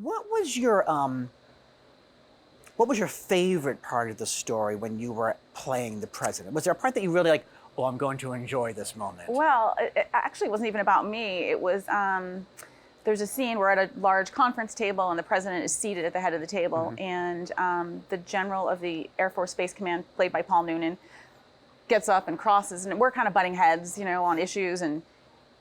What was your favorite part of the story when you were playing the president? Was there a part that you really like, oh, I'm going to enjoy this moment? Well, it actually wasn't even about me. It was, there's a scene, we're at a large conference table and the president is seated at the head of the table, and the general of the Air Force Space Command, played by Paul Noonan, gets up and crosses, and we're kind of butting heads, on issues, and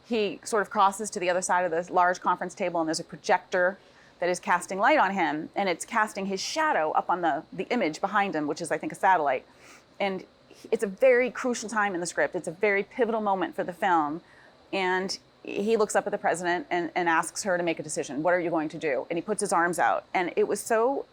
he sort of crosses to the other side of this large conference table, and there's a projector that is casting light on him, and it's casting his shadow up on the image behind him, which is, I think, a satellite. And it's a very crucial time in the script. It's a very pivotal moment for the film. And he looks up at the president and asks her to make a decision. What are you going to do? And he puts his arms out. And it was so,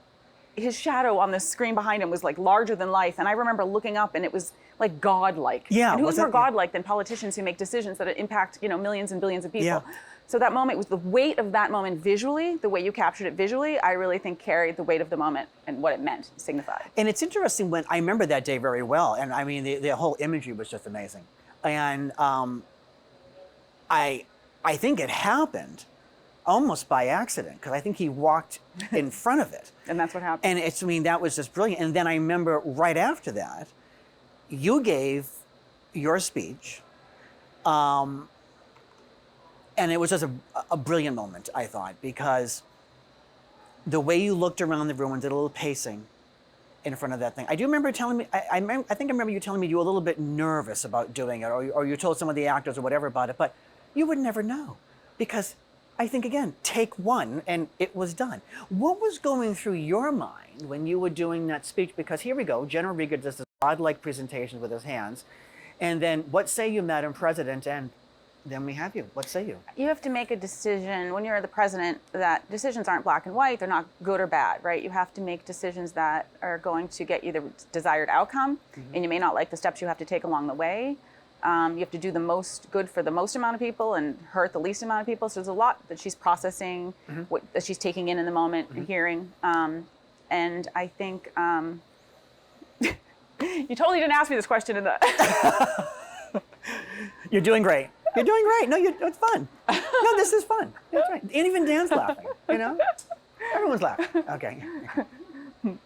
his shadow on the screen behind him was like larger than life. And I remember looking up and it was like godlike. Yeah. And who's more godlike than politicians who make decisions that impact, millions and billions of people? Yeah. So that moment was the weight of that moment visually, the way you captured it visually, I really think carried the weight of the moment and what it meant, signified. And it's interesting when I remember that day very well. And I mean, the whole imagery was just amazing. And I think it happened almost by accident, because I think he walked in front of it. And that's what happened. And that was just brilliant. And then I remember right after that, you gave your speech. And it was just a brilliant moment, I thought, because the way you looked around the room and did a little pacing in front of that thing. I do remember telling me, I think I remember you telling me you were a little bit nervous about doing it, or you told some of the actors or whatever about it, but you would never know, because I think, again, take one and it was done. What was going through your mind when you were doing that speech? Because here we go, General Rieger does this godlike presentation with his hands, and then what say you, Madam President, and then we have you. What say you? You have to make a decision when you're the president, that decisions aren't black and white. They're not good or bad, right? You have to make decisions that are going to get you the desired outcome, and you may not like the steps you have to take along the way. You have to do the most good for the most amount of people and hurt the least amount of people. So there's a lot that she's processing, that she's taking in the moment and hearing. And I think, you totally didn't ask me this question in the... You're doing great. You're doing great. No, it's fun. No, this is fun. That's right. And even Dan's laughing, Everyone's laughing. Okay. Do you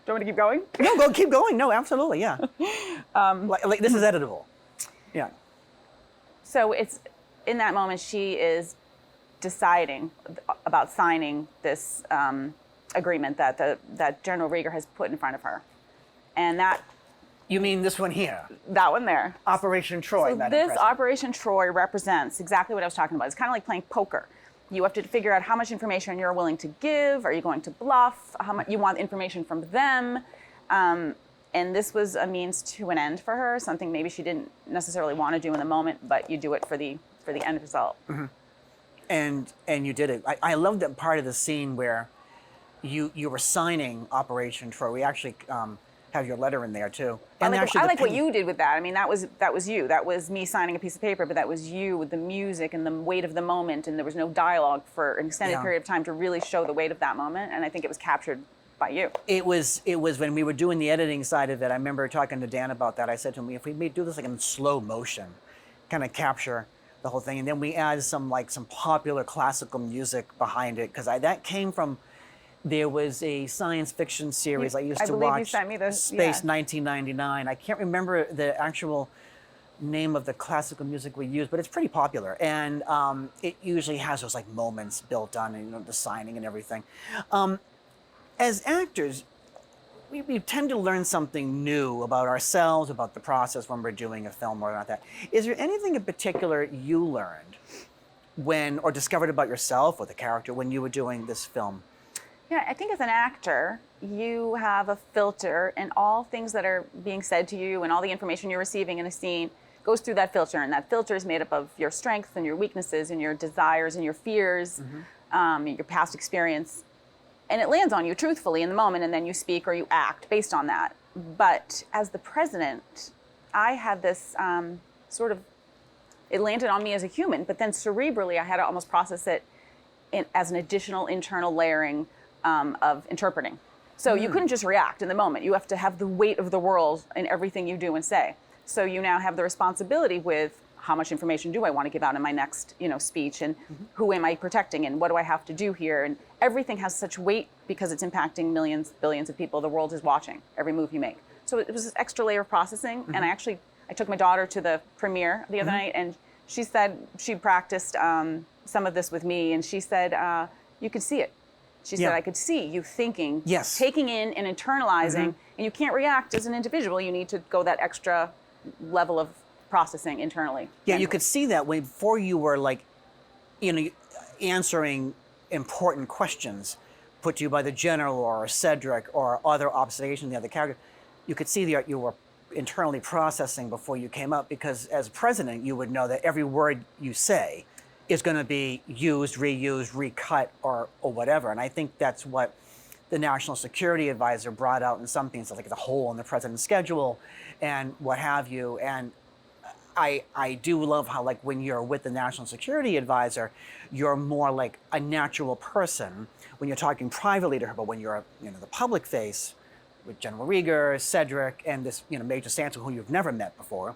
want me to keep going? No, keep going. No, absolutely, yeah. Like this is editable. Yeah. So it's, in that moment, she is deciding about signing this agreement that General Rieger has put in front of her. And that... You mean this one here? That one there. Operation Troy, so Madam this President. Operation Troy represents exactly what I was talking about. It's kind of like playing poker. You have to figure out how much information you're willing to give. Are you going to bluff? How much you want information from them? And this was a means to an end for her, something maybe she didn't necessarily want to do in the moment, but you do it for the end result. And you did it. I love that part of the scene where you were signing Operation Troy. We actually have your letter in there too. And I like what you did with that. I mean, that was you. That was me signing a piece of paper, but that was you with the music and the weight of the moment, and there was no dialogue for an extended period of time to really show the weight of that moment, and I think it was captured by you. It was when we were doing the editing side of it, I remember talking to Dan about that. I said to him, if we may do this like in slow motion, kind of capture the whole thing, and then we add some popular classical music behind it, because that came from... There was a science fiction series I used to watch, you sent me this, Space 1999. I can't remember the actual name of the classical music we used, but it's pretty popular. And it usually has those moments built on, the signing and everything. As actors, we tend to learn something new about ourselves, about the process when we're doing a film or not that. Is there anything in particular you learned or discovered about yourself or the character when you were doing this film? Yeah, I think as an actor, you have a filter, and all things that are being said to you and all the information you're receiving in a scene goes through that filter, and that filter is made up of your strengths and your weaknesses and your desires and your fears, your past experience, and it lands on you truthfully in the moment, and then you speak or you act based on that. But as the president, I had this it landed on me as a human, but then cerebrally I had to almost process it as an additional internal layering of interpreting. So you couldn't just react in the moment. You have to have the weight of the world in everything you do and say. So you now have the responsibility with how much information do I want to give out in my next, speech, and who am I protecting, and what do I have to do here? And everything has such weight because it's impacting millions, billions of people. The world is watching every move you make. So it was this extra layer of processing. And I took my daughter to the premiere the other night, and she said she practiced some of this with me, and she said, you could see it. She said, I could see you thinking, taking in and internalizing, and you can't react as an individual. You need to go that extra level of processing internally. Yeah, you could see that before you were like, answering important questions put to you by the general or Cedric or other observations of the other character. You could see that you were internally processing before you came up, because as president, you would know that every word you say is going to be used, reused, recut, or whatever. And I think that's what the National Security Advisor brought out in some things, like the hole in the president's schedule and what have you. And I do love how, like, when you're with the National Security Advisor, you're more like a natural person when you're talking privately to her. But when you're, the public face with General Rieger, Cedric, and this, Major Sanson, who you've never met before,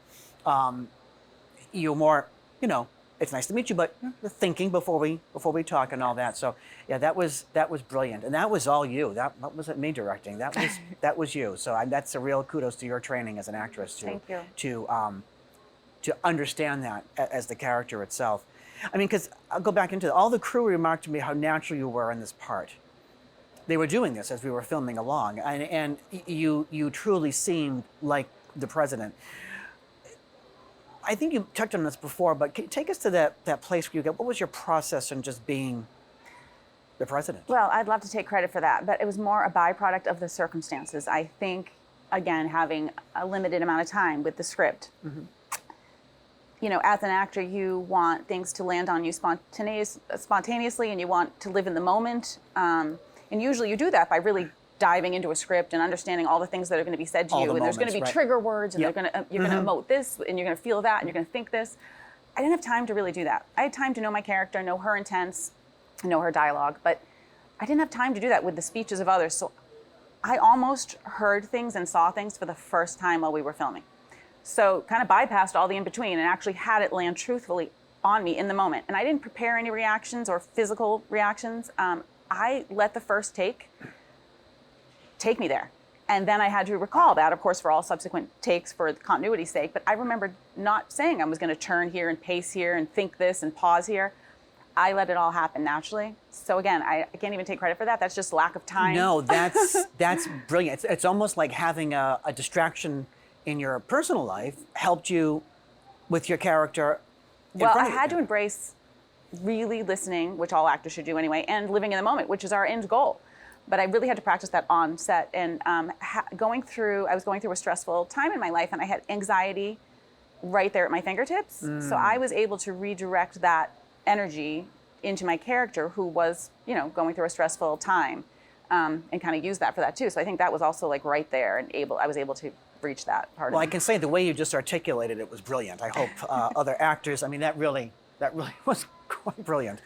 you're more, it's nice to meet you, but thinking before we talk and all that. So yeah, that was brilliant, and that was all you. That wasn't me directing. That was you. So that's a real kudos to your training as an actress Thank you. to understand that as the character itself. I mean, because I'll go back into all the crew remarked to me how natural you were in this part. They were doing this as we were filming along, and you truly seemed like the president. I think you touched on this before, but can you take us to that place where you go, what was your process in just being the president? Well, I'd love to take credit for that, but it was more a byproduct of the circumstances. I think, again, having a limited amount of time with the script. As an actor, you want things to land on you spontaneously, and you want to live in the moment. And usually you do that by really diving into a script and understanding all the things that are going to be said to you. And there's going to be trigger words, and you're going to emote this, and you're going to feel that, and you're going to think this. I didn't have time to really do that. I had time to know my character, know her intents, know her dialogue, but I didn't have time to do that with the speeches of others. So I almost heard things and saw things for the first time while we were filming. So kind of bypassed all the in-between and actually had it land truthfully on me in the moment. And I didn't prepare any reactions or physical reactions. I let the first take me there. And then I had to recall that, of course, for all subsequent takes for continuity's sake. But I remembered not saying I was going to turn here and pace here and think this and pause here. I let it all happen naturally. So again, I can't even take credit for that. That's just lack of time. No, that's brilliant. It's almost like having a distraction in your personal life helped you with your character. Well, I had to embrace really listening, which all actors should do anyway, and living in the moment, which is our end goal. But I really had to practice that on set. And I was going through a stressful time in my life, and I had anxiety right there at my fingertips. So I was able to redirect that energy into my character, who was, going through a stressful time, and kind of use that for that too. So I think that was also like right there, and I was able to reach that part. Well, I can say the way you just articulated it was brilliant. I hope other actors. I mean, that really was quite brilliant.